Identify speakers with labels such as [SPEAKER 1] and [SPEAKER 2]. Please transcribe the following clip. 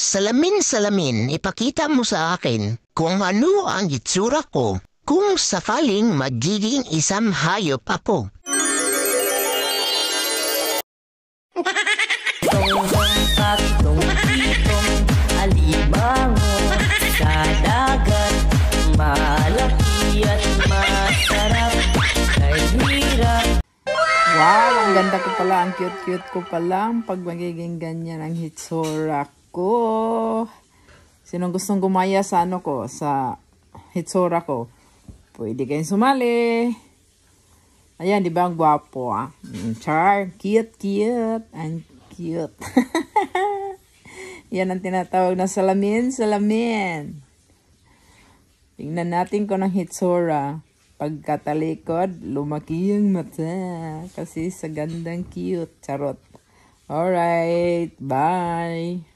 [SPEAKER 1] Salamin-salamin, ipakita mo sa akin kung ano ang itsura ko kung sakaling magiging isang hayop ako.
[SPEAKER 2] Patong-patong-pitong alimango sa dagat, malaki at masarap, kay hirap.
[SPEAKER 3] Wow, ang ganda ko pala, ang cute-cute ko pala pag magiging ganyan ang hitsura ko. Sinong gustong gumaya sa ano ko, sa hitsura ko? Pwede kayong sumali. Ayan, di ba ang gwapo ah? Char, cute. Ang cute. Yan ang tinatawag na salamin. Tingnan natin kung ang hitsura. Pagkatalikod, lumaki ang mata. Kasi sa gandang cute. Charot. Alright, bye.